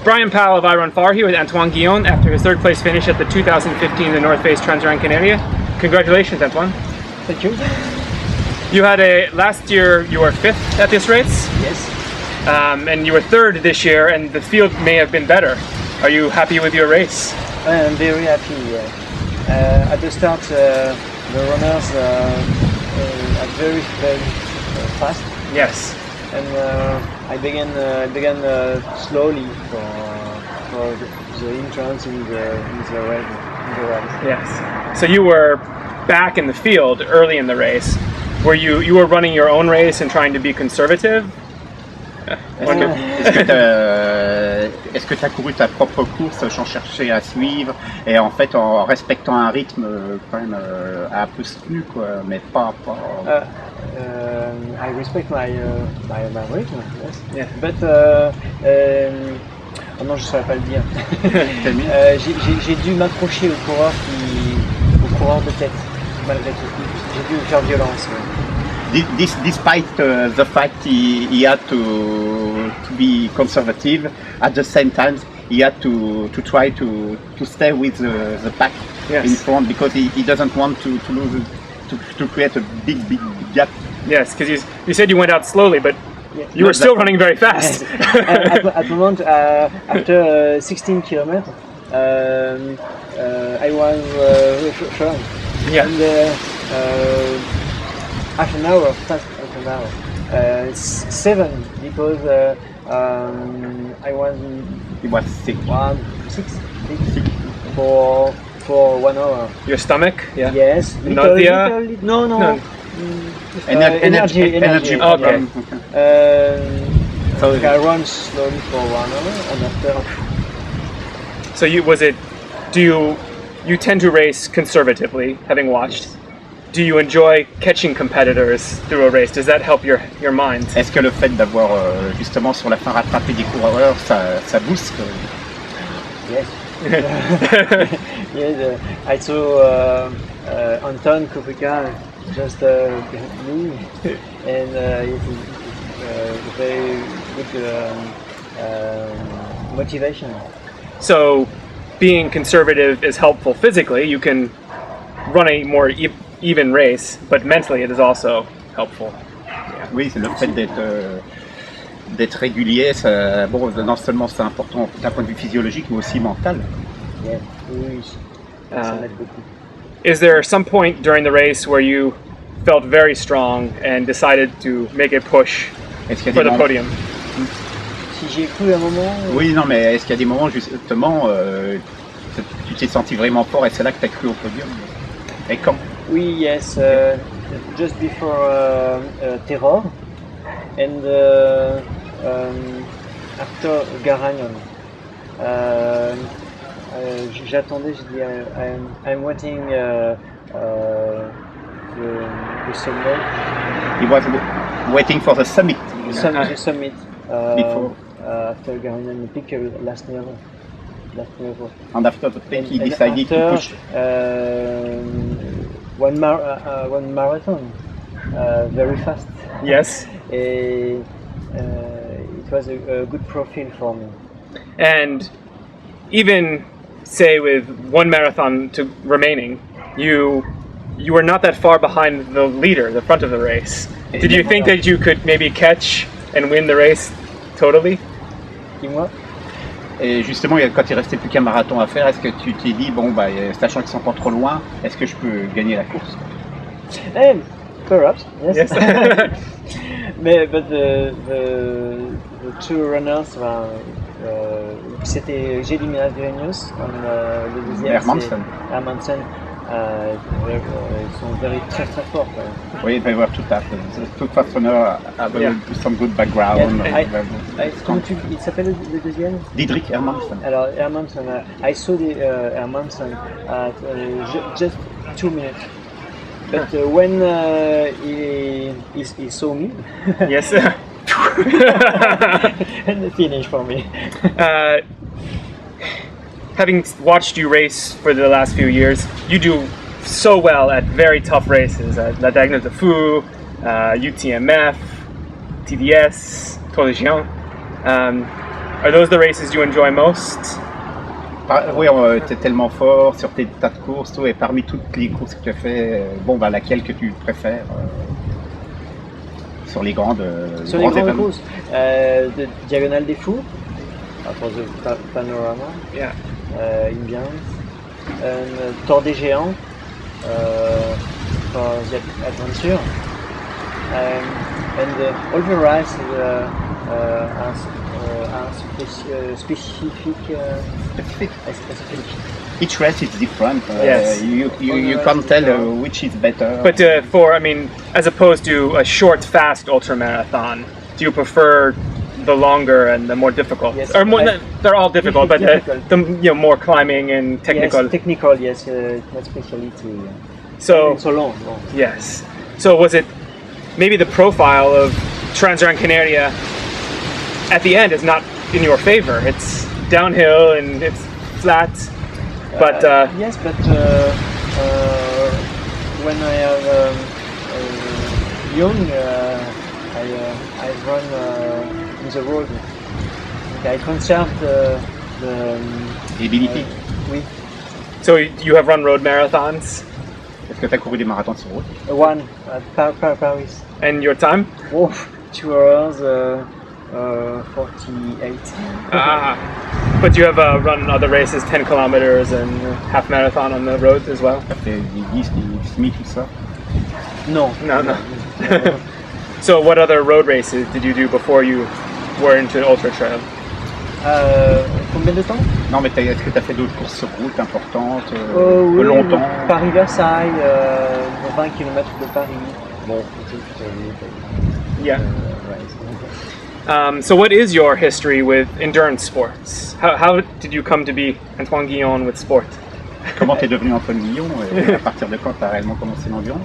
Brian Powell of I Run Far here with Antoine Guillon after his third place finish at the 2015 the North Face Transgrancanaria. Congratulations, Antoine. Thank you. You had last year you were 5th at this race. Yes. And you were 3rd this year, and the field may have been better. Are you happy with your race? I am very happy. At the start, the runners are very fast. Yes. And I began slowly for the entrance in the race. Yes. So you were back in the field early in the race. Were you were running your own race and trying to be conservative? Est-ce que tu as couru ta propre course sans chercher à suivre et en fait en respectant un rythme quand même un peu soutenu quoi, mais pas. I respect my rhythm, yes. Yeah. But oh non, je ne saurais pas le dire. J'ai dû m'accrocher au coureur de tête malgré tout. J'ai dû faire violence. Despite the fact he had to be conservative, at the same time he had to try to stay with the pack in front because he doesn't want to lose to create a big gap. Yes, because you said you went out slowly, but you were still running very fast. At the moment, after 16 kilometers, I was firm. Yeah. And, half an hour. 7 because I was. It was 6. 6 for 1 hour. Your stomach? Yeah. Yes. Nausea? No. Energy problem. Okay. So I run slowly for 1 hour and after. So you tend to race conservatively, having watched? Yes. Do you enjoy catching competitors through a race? Does that help your mind? Est-ce que le fait d'avoir justement sur la fin rattrapé des coureurs, ça booste? Yes. Yes. I saw Antoine Guillon just behind me, and it's very good motivation. So, being conservative is helpful physically. You can run a more even race, but mentally it is also helpful. Oui, c'est le fait d'être régulier. Ça, bon, non seulement c'est important d'un point de vue physiologique, mais aussi mental. Yeah. Oui. Ça m'aide beaucoup. Is there some point during the race where you felt very strong and decided to make a push for the podium? Si j'ai cru un moment. Oui, non, mais est-ce qu'il y a des moments justement tu t'es senti vraiment fort et c'est là que tu as cru au podium? Et quand? Oui, yes, just before Terror and after Garanyon. J'attendais, je dis, I'm waiting the summit. He was waiting for the summit. The summit before. After Garanyon, the peak last year. And after the peak, he decided to push. One marathon, very fast. Yes. It was a good profile for me. And even say with one marathon remaining, you were not that far behind the leader, the front of the race. Did you think that you could maybe catch and win the race totally? Dis-moi. Et justement, quand il restait plus qu'un marathon à faire, est-ce que tu t'es dit, bon, bah, sachant qu'ils sont pas trop loin, est-ce que je peux gagner la course? Perhaps, yes. But the two runners, c'était Géline Adrenius, le deuxième, Hermansen. Ils sont très forts. Oui, they were two fast runners, have some good background. Comment il s'appelle le deuxième? Didrik Hermansen. Alors Hermansen, I saw Hermansen at just 2 minutes. But when he saw me, yes, and the finish for me. Having watched you race for the last few years, you do so well at very tough races, at La Dagne de Fou, UTMF, TDS, Tour de Géant. Are those the races you enjoy most? Oui, tu es tellement fort sur tes tas de courses, tout, et parmi toutes les courses que tu as fait, laquelle que tu préfères sur les grandes Sur les grandes courses, de Diagonale des Fous, for the panorama, Yeah. Indians, Tour des Géants, for the adventure, and all the rides are specific. Each race is different. Yes. You can't tell which is better. But as opposed to a short, fast ultramarathon, do you prefer the longer and the more difficult? Yes, Or more, they're all difficult, but the more climbing and technical. Yes, technical, yes, not specialty. So long. yes. So was it maybe the profile of Transgrancanaria at the end is not in your favor? It's downhill and it's flat. But yes, but when I am young, I run in the road. I conserve the Ability. oui, so you have run road marathons, Est-ce que tu as couru des marathons sur route? one at Paris. and your time? Oh, 2 hours 48. But you have run other races, 10 kilometers and half marathon on the road as well? Tu as fait des 10, des semi, tout ça? No. No. So what other road races did you do before you were into ultra trail? Combien de temps? Non, mais est-ce que tu as fait d'autres courses sur route importantes, Oui, longtemps? Paris-Versailles, 20 km de Paris. Bon, peut-être. Yeah. So what is your history with endurance sports? How did you come to be Antoine Guillon with sport? Comment t'es devenu Antoine Guillon et à partir de quand tu as réellement commencé l'environ?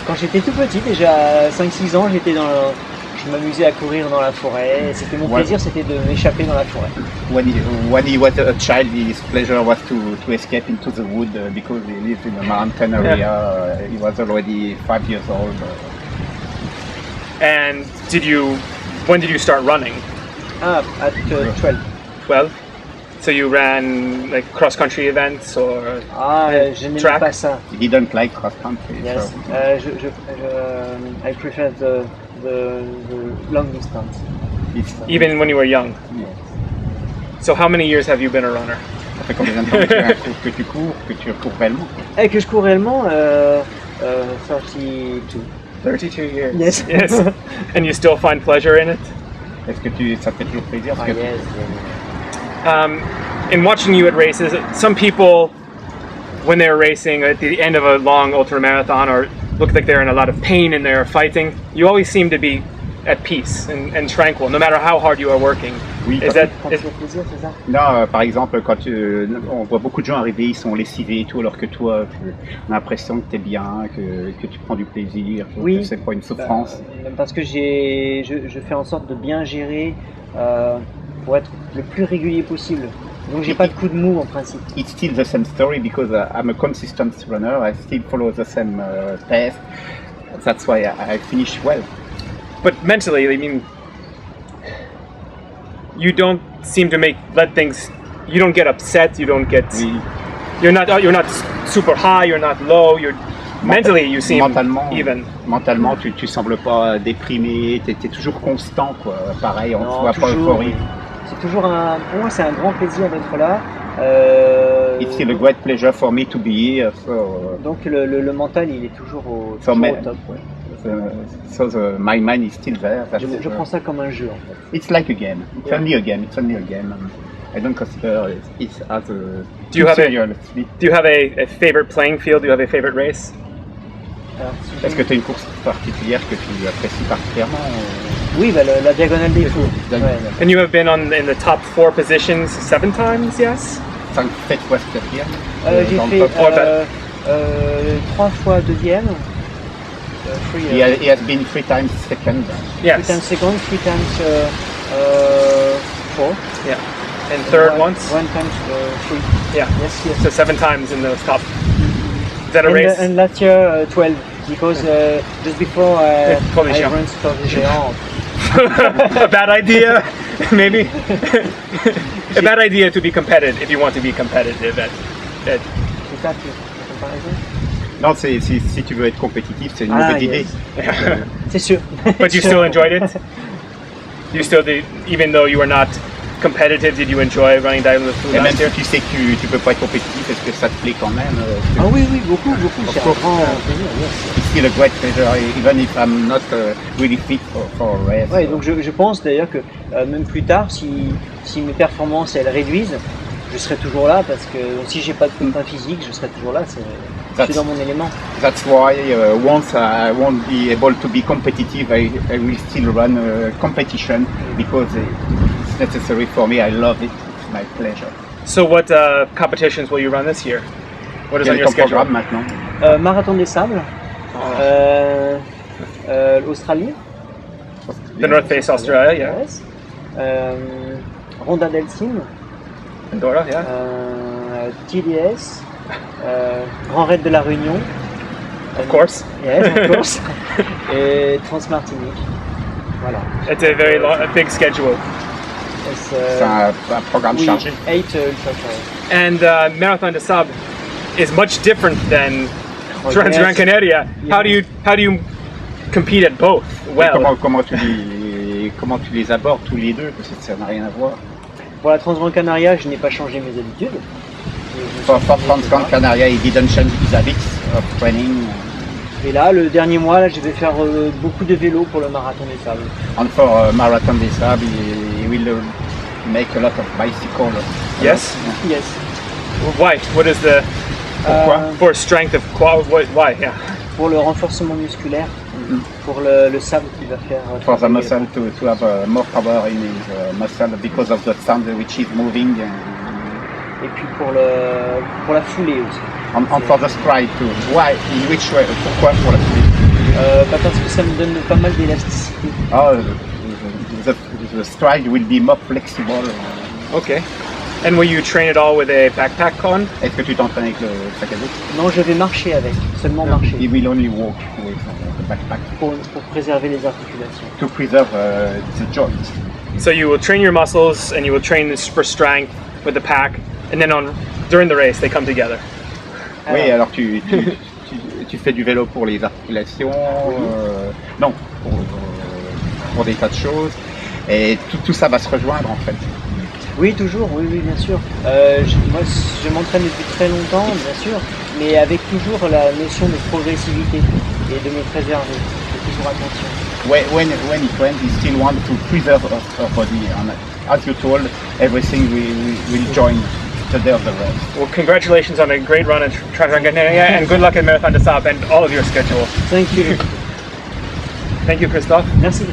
Quand j'étais tout petit, déjà à 5-6 ans, je m'amusais à courir dans la forêt. C'était mon plaisir, c'était de m'échapper dans la forêt. When he was a child, his pleasure was to escape into the wood because he lived in a mountain area. He was already 5 years old. And when did you start running? At 12. 12? So you ran like cross-country events or Je n'aime track? pas ça. He didn't like cross country. Yes, So I prefer the long distance. Even when you were young? Yes. So how many years have you been a runner? Ça fait combien de temps que tu cours, que tu cours réellement? Et que je cours réellement 32. 32 years. Yes. Yes. And you still find pleasure in it? Est-ce que ça te fait toujours plaisir? Parce que Yes. In watching you at races, some people, when they're racing at the end of a long ultra marathon, or look like they're in a lot of pain and they're fighting, you always seem to be at peace and tranquil, no matter how hard you are working. Oui, Is that Quand tu as plaisir, c'est ça? non, par exemple, quand on voit beaucoup de gens arriver, ils sont lessivés et tout, alors que toi, on a l'impression que tu es bien, que tu prends du plaisir, que c'est pas une souffrance. Parce que je fais en sorte de bien gérer pour être le plus régulier possible. Donc j'ai pas de coup de mou en principe. It's still the same story because I'm a consistent runner. I still follow the same path. That's why I finish well. But mentally, I mean, you don't seem to let things. You don't get upset. You don't get. Oui. You're not super high. You're not low. Mentally, you seem even. Mentalement, tu sembles pas déprimé. T'es toujours constant, quoi. Pareil, on ne voit pas euphorique. C'est toujours pour moi, c'est un grand plaisir d'être là. It's still a great pleasure for me to be here. So, donc le mental, il est toujours au top. Ouais. My mind is still there. Je prends ça comme un jeu, en fait. It's like a game. It's only a game. I don't consider it as a. Do you have a favorite playing field? Do you have a favorite race? Est-ce que tu as une course particulière que tu apprécies particulièrement? Oui, la diagonale des fous. Ouais. And you have been in the top 4 positions 7 times, yes? 7 fois quatrième. J'ai fait 3 fois deuxième. He has been 3 times second. Yes. 3 times second, 3 times fourth. Yeah. And third once? 1 times 3. Yeah. Yes. So 7 times in those top. Is that a race? And last year 12 because just before I ran Tour des Géants. a bad idea, maybe. A bad idea to be competitive if you want to be competitive. C'est ça que la comparaison. Non, si tu veux être compétitif, c'est une mauvaise idée. C'est sûr. But you still enjoyed it? You still did, even though you were not competitive, did you enjoy running down the food Et même last year? si tu sais que tu peux pas être compétitif, est-ce que ça te plaît quand même? Ah oui, beaucoup. C'est un grand plaisir. Yes. It's still a great pleasure, even if I'm not really fit for a race. Ouais, donc je pense d'ailleurs que même plus tard, si mes performances elles réduisent, je serai toujours là parce que si j'ai pas de contraintes physiques, je serai toujours là. Je suis dans mon élément. That's why once I won't be able to be competitive, I will still run a competition because it's necessary for me. I love it. It's my pleasure. So what competitions will you run this year? What is Quel on est your ton schedule? programme maintenant? Marathon des Sables, l'Australie, The North Face Australia, yeah. yes. Ronda del Cim, Andorra, yeah. TDS, Grand Raid de la Réunion, Of course. yes, of course, et Transmartinique. Voilà. It's a very long, a big schedule. C'est un programme Oui, chargé. 8 ultra trails. And Marathon des Sables is much different than Oh, Transgrancanaria. yes. How do you compete at both? Well, Comment tu les abordes tous les deux? Parce que ça n'a rien à voir. Pour la Transgrancanaria, je n'ai pas changé mes habitudes. For Transgrancanaria, he didn't change his habits of training. Et là, le dernier mois, là, je vais faire beaucoup de vélo pour le Marathon des Sables. And for Marathon des Sables, he will make a lot of bicycle. Yes? Yes. Why? What is the Pourquoi? for strength of qual? Why? Yeah. Pour le renforcement musculaire, pour le sable qu'il va faire. For the travailler. muscle to have more power in his muscle because of the sound which is moving. Et puis pour la foulée aussi. And for the stride too. Why? In which way? Pourquoi pour la foulée? Parce que ça me donne pas mal d'élasticité. Oh, the stride will be more flexible. Okay. And will you train it all with a backpack on? Est-ce que tu t'entraînes avec le sac à dos? Non, je vais marcher avec, seulement marcher, He will only walk with the backpack pour préserver les articulations. to preserve the joints. So you will train your muscles and you will train this for strength with the pack, and then during the race they come together. Oui, alors tu fais du vélo pour les articulations, non, pour des tas de choses, et tout ça va se rejoindre en fait. Oui, toujours, oui, bien sûr. Moi, je m'entraîne depuis très longtemps, bien sûr, mais avec toujours la notion de progressivité et de me préserver. Je fais toujours attention. When he trains, he still wants to preserve our body, and as you told, everything will join the day of the race. Well, congratulations on a great run at Transgrancanaria, and good luck at Marathon des Sables and all of your schedule. Thank you. Thank you, Christophe. Merci.